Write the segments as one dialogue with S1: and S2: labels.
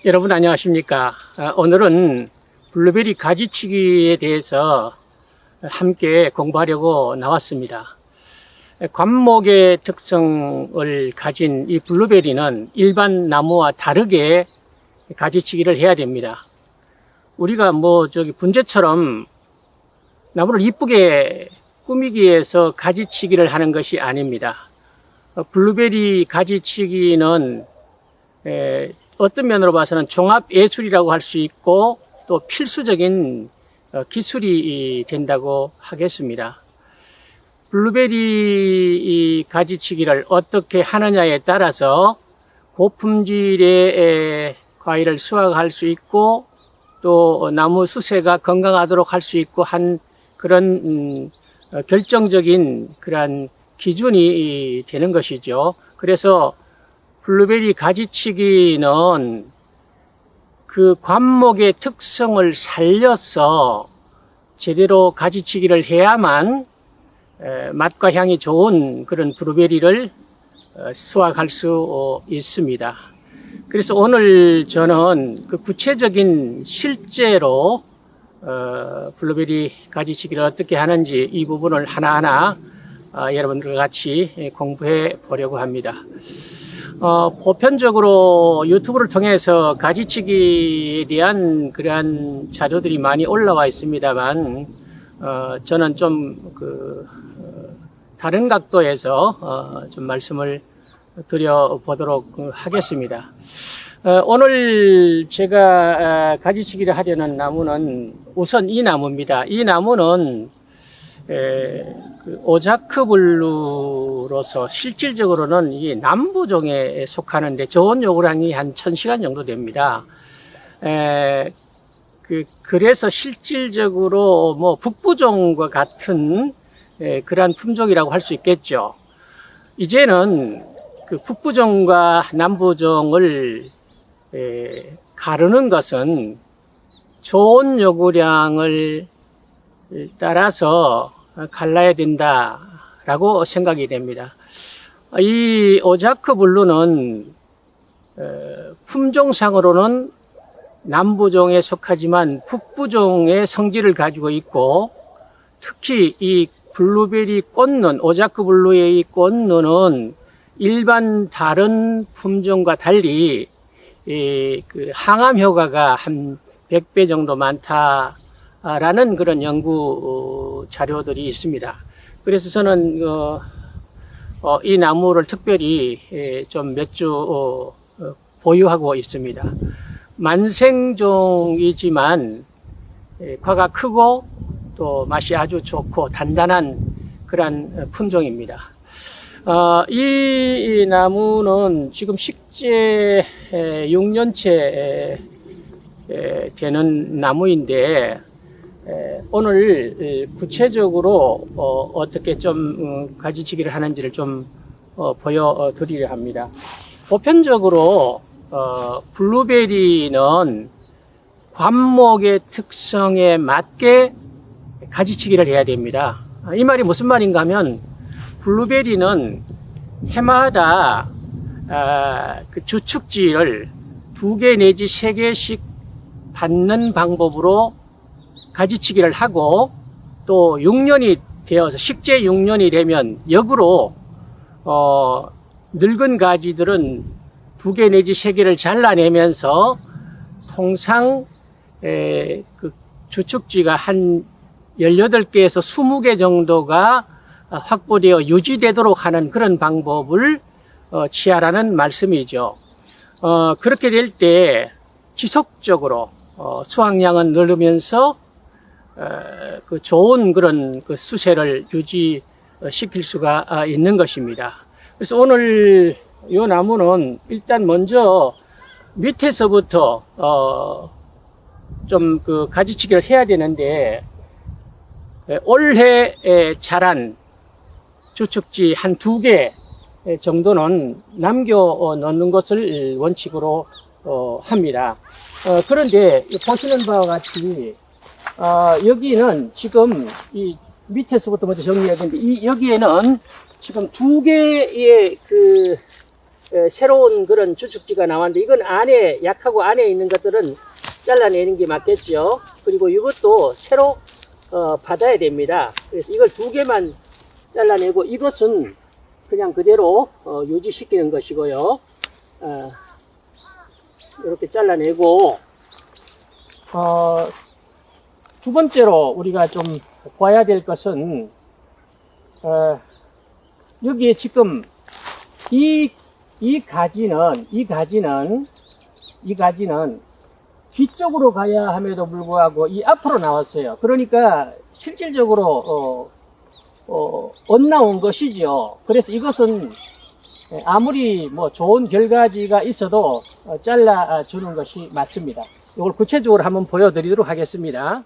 S1: 여러분 안녕하십니까? 오늘은 블루베리 가지치기에 대해서 함께 공부하려고 나왔습니다. 관목의 특성을 가진 이 블루베리는 일반 나무와 다르게 가지치기를 해야 됩니다. 우리가 분재처럼 나무를 이쁘게 꾸미기 위해서 가지치기를 하는 것이 아닙니다. 블루베리 가지치기는 어떤 면으로 봐서는 종합예술이라고 할 수 있고 또 필수적인 기술이 된다고 하겠습니다. 블루베리 가지치기를 어떻게 하느냐에 따라서 고품질의 과일을 수확할 수 있고 또 나무 수세가 건강하도록 할 수 있고 한 그런 결정적인 그러한 기준이 되는 것이죠. 그래서 블루베리 가지치기는 그 관목의 특성을 살려서 제대로 가지치기를 해야만 맛과 향이 좋은 그런 블루베리를 수확할 수 있습니다. 그래서 오늘 저는 그 구체적인 실제로 블루베리 가지치기를 어떻게 하는지 이 부분을 하나하나 여러분들과 같이 공부해 보려고 합니다. 보편적으로 유튜브를 통해서 가지치기에 대한 그러한 자료들이 많이 올라와 있습니다만, 저는 좀 다른 각도에서 좀 말씀을 드려보도록 하겠습니다. 오늘 제가 가지치기를 하려는 나무는 우선 이 나무입니다. 이 나무는 오자크 블루로서 실질적으로는 이 남부종에 속하는데 저온 요구량이 한 1000시간 정도 됩니다. 그래서 실질적으로 북부종과 같은 그러한 품종이라고 할 수 있겠죠. 이제는 그 북부종과 남부종을 가르는 것은 저온 요구량을 따라서 갈라야 된다라고 생각이 됩니다. 이 오자크 블루는 품종상으로는 남부종에 속하지만 북부종의 성질을 가지고 있고, 특히 이 블루베리 꽃눈, 오자크 블루의 이 꽃눈은 일반 다른 품종과 달리 항암 효과가 한 100배 정도 많다라는 그런 연구 자료들이 있습니다. 그래서 저는 이 나무를 특별히 좀 몇 주 보유하고 있습니다. 만생종이지만 과가 크고 또 맛이 아주 좋고 단단한 그런 품종입니다. 이 나무는 지금 식재 6년째 되는 나무인데, 오늘 구체적으로 어떻게 좀 가지치기를 하는지를 좀 보여드리려 합니다. 보편적으로 블루베리는 관목의 특성에 맞게 가지치기를 해야 됩니다. 이 말이 무슨 말인가 하면, 블루베리는 해마다 그 주축지를 2개 내지 3개씩 받는 방법으로 가지치기를 하고, 또 6년이 되어서 식재 6년이 되면 역으로 늙은 가지들은 2개 내지 3개를 잘라내면서 통상 그 주축지가 한 18개에서 20개 정도가 확보되어 유지되도록 하는 그런 방법을 취하라는 말씀이죠. 그렇게 될 때 지속적으로 수확량은 늘으면서 그 좋은 그런 그 수세를 유지시킬 수가 있는 것입니다. 그래서 오늘 이 나무는 일단 먼저 밑에서부터 좀 그 가지치기를 해야 되는데, 올해 자란 주축지 한 2개 정도는 남겨 놓는 것을 원칙으로 합니다. 그런데 보시는 바와 같이 여기는 지금 이 밑에서부터 먼저 정리해야 되는데, 여기에는 지금 2개의 그 새로운 그런 주축지가 나왔는데 이건 안에 약하고 안에 있는 것들은 잘라내는 게 맞겠죠. 그리고 이것도 새로 받아야 됩니다. 그래서 이걸 2개만 잘라내고 이것은 그냥 그대로 유지시키는 것이고요. 이렇게 잘라내고 두 번째로 우리가 좀 봐야 될 것은 여기에 지금 이 가지는 뒤쪽으로 가야 함에도 불구하고 이 앞으로 나왔어요. 그러니까 실질적으로 엇나온 것이죠. 그래서 이것은 아무리 뭐 좋은 결과지가 있어도 잘라주는 것이 맞습니다. 이걸 구체적으로 한번 보여드리도록 하겠습니다.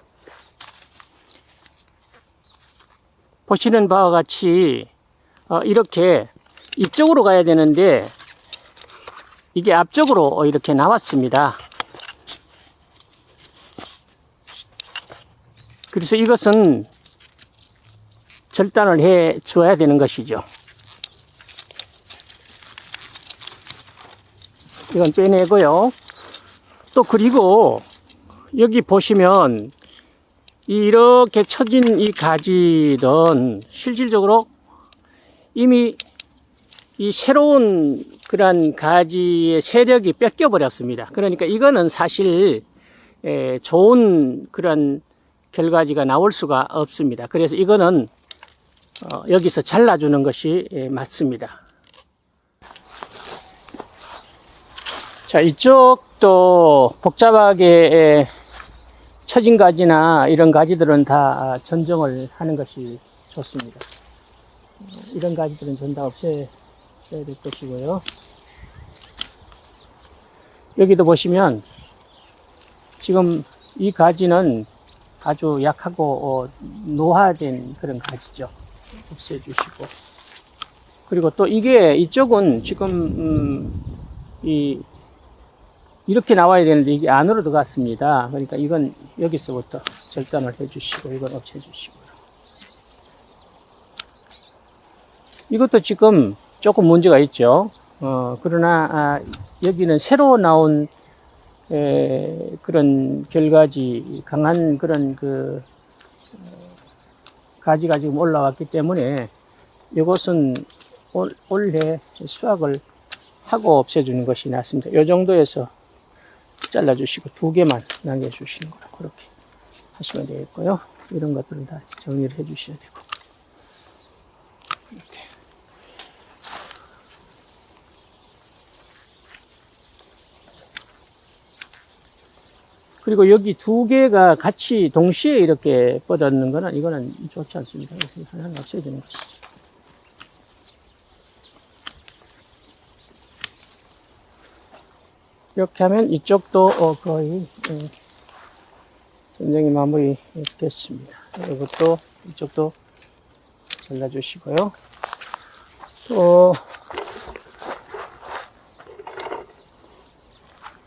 S1: 보시는 바와 같이 이렇게 이쪽으로 가야 되는데 이게 앞쪽으로 이렇게 나왔습니다. 그래서 이것은 절단을 해 주어야 되는 것이죠. 이건 빼내고요. 또 그리고 여기 보시면 이렇게 처진 이 가지는 실질적으로 이미 이 새로운 그런 가지의 세력이 뺏겨 버렸습니다. 그러니까 이거는 사실 좋은 그런 결과지가 나올 수가 없습니다. 그래서 이거는 여기서 잘라주는 것이 맞습니다. 자, 이쪽도 복잡하게 처진 가지나 이런 가지들은 다 전정을 하는 것이 좋습니다. 이런 가지들은 전 다 없애야 될 것이고요. 여기도 보시면 지금 이 가지는 아주 약하고 노화된 그런 가지죠. 없애주시고. 그리고 또 이게 이쪽은 지금 이렇게 나와야 되는데 이게 안으로 들어갔습니다. 그러니까 이건 여기서부터 절단을 해주시고 이건 없애주시고요. 이것도 지금 조금 문제가 있죠. 그러나 여기는 새로 나온 그런 결가지, 강한 그런 가지가 지금 올라왔기 때문에 이것은 올해 수확을 하고 없애주는 것이 낫습니다. 이 정도에서 잘라주시고 2개만 남겨주시는 거라 그렇게 하시면 되겠고요. 이런 것들은 다 정리를 해 주셔야 되고. 이렇게. 그리고 여기 2개가 같이 동시에 이렇게 뻗었는 거는 이거는 좋지 않습니다. 그래서 하나는 없애야 되는 것이죠. 이렇게 하면 이쪽도 거의 전쟁이 마무리 됐습니다. 이것도 이쪽도 잘라주시고요. 또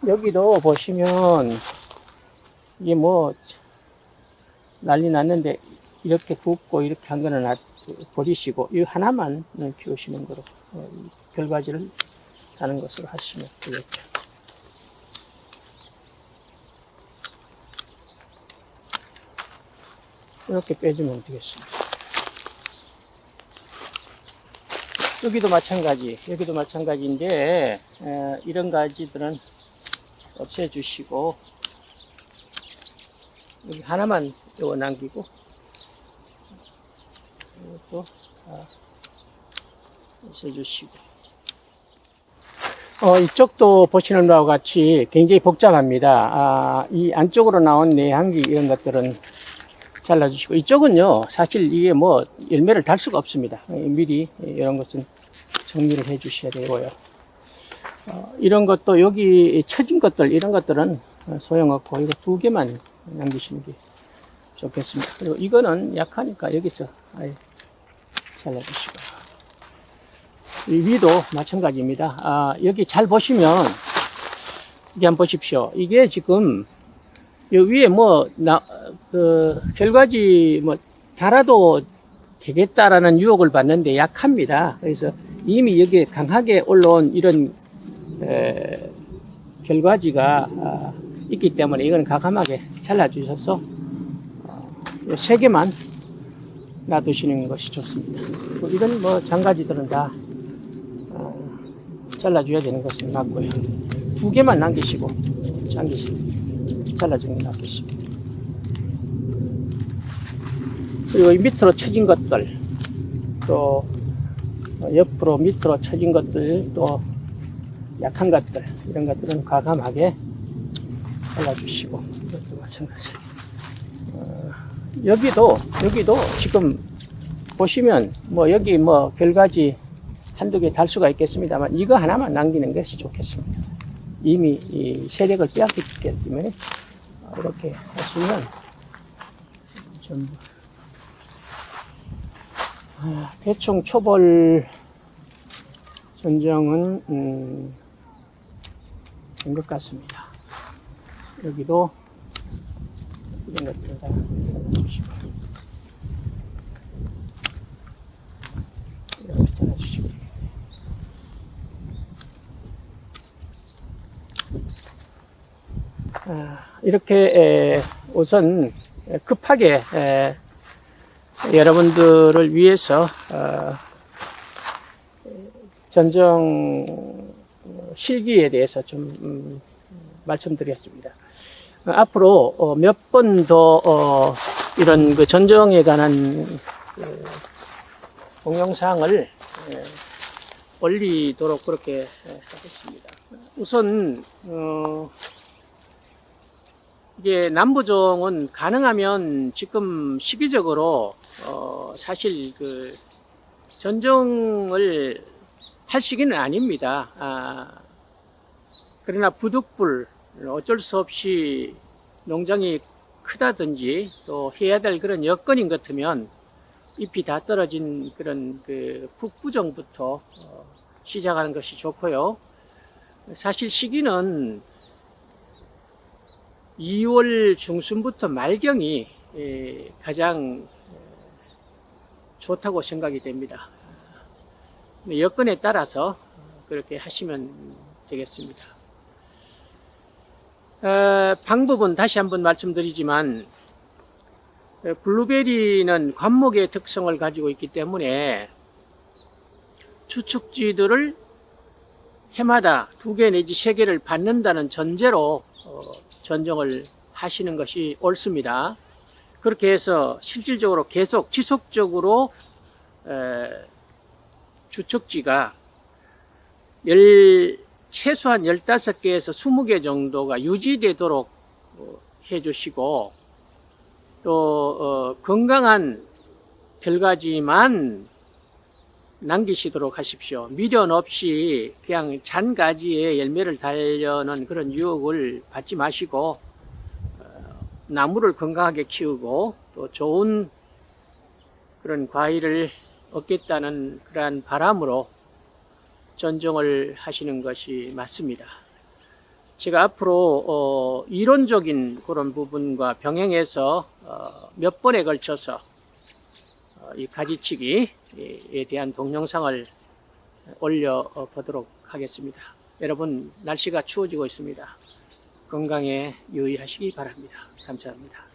S1: 여기도 보시면 이게 뭐 난리 났는데 이렇게 굽고 이렇게 한 거는 버리시고 이 하나만 키우시는 거로 결과지를 하는 것으로 하시면 되겠죠. 이렇게 빼주면 되겠습니다. 여기도 마찬가지인데 이런 가지들은 없애주시고 여기 하나만 요거 남기고 이것도 없애주시고 이쪽도 보시는 바와 같이 굉장히 복잡합니다. 이 안쪽으로 나온 내향기 이런 것들은 잘라주시고 이쪽은요 사실 이게 뭐 열매를 달 수가 없습니다. 미리 이런 것은 정리를 해 주셔야 되고요. 이런 것도 여기 처진 것들 이런 것들은 소용없고 이거 2개만 남기시는 게 좋겠습니다. 그리고 이거는 약하니까 여기서 아예 잘라주시고 이 위도 마찬가지입니다. 여기 잘 보시면 이게 한번 보십시오. 이게 지금 요 위에 결과지 달아도 되겠다라는 유혹을 받는데 약합니다. 그래서 이미 여기에 강하게 올라온 이런 결과지가 있기 때문에 이건 과감하게 잘라주셔서 3개만 놔두시는 것이 좋습니다. 이런 뭐 장가지들은 다 잘라줘야 되는 것은 맞고요. 2개만 남기시고 잘라주는 게 낫겠습니다. 그리고 이 밑으로 쳐진 것들, 또 옆으로 밑으로 쳐진 것들, 또 약한 것들, 이런 것들은 과감하게 잘라주시고, 이것도 마찬가지예요. 여기도 지금 보시면 뭐 여기 뭐 별가지 한두 개 달 수가 있겠습니다만 이거 하나만 남기는 것이 좋겠습니다. 이미 이 세력을 빼앗겼기 때문에 이렇게 하시면 전부 대충 초벌 전정은 된 것 같습니다. 여기도 이런 것들을 다 잘라주시고 이렇게 잘라주시고 이렇게 우선 급하게 여러분들을 위해서 전정 실기에 대해서 좀 말씀드렸습니다. 앞으로 몇 번 더 이런 그 전정에 관한 동영상을 올리도록 그렇게 하겠습니다. 우선 이게 남부종은 가능하면 지금 시기적으로 사실 그 전정을 할 시기는 아닙니다. 그러나 부득불 어쩔 수 없이 농장이 크다든지 또 해야 될 그런 여건인 것 같으면 잎이 다 떨어진 그런 그 북부종부터 시작하는 것이 좋고요. 사실 시기는 2월 중순부터 말경이 가장 좋다고 생각이 됩니다. 여건에 따라서 그렇게 하시면 되겠습니다. 방법은 다시 한번 말씀드리지만 블루베리는 관목의 특성을 가지고 있기 때문에 주축지들을 해마다 2개 내지 3개를 받는다는 전제로 전정을 하시는 것이 옳습니다. 그렇게 해서 실질적으로 계속 지속적으로 주축지가 최소한 15개에서 20개 정도가 유지되도록 해주시고 또 건강한 결가지만 남기시도록 하십시오. 미련 없이 그냥 잔가지에 열매를 달려는 그런 유혹을 받지 마시고 나무를 건강하게 키우고 또 좋은 그런 과일을 얻겠다는 그러한 바람으로 전정을 하시는 것이 맞습니다. 제가 앞으로 이론적인 그런 부분과 병행해서 몇 번에 걸쳐서 이 가지치기에 대한 동영상을 올려보도록 하겠습니다. 여러분, 날씨가 추워지고 있습니다. 건강에 유의하시기 바랍니다. 감사합니다.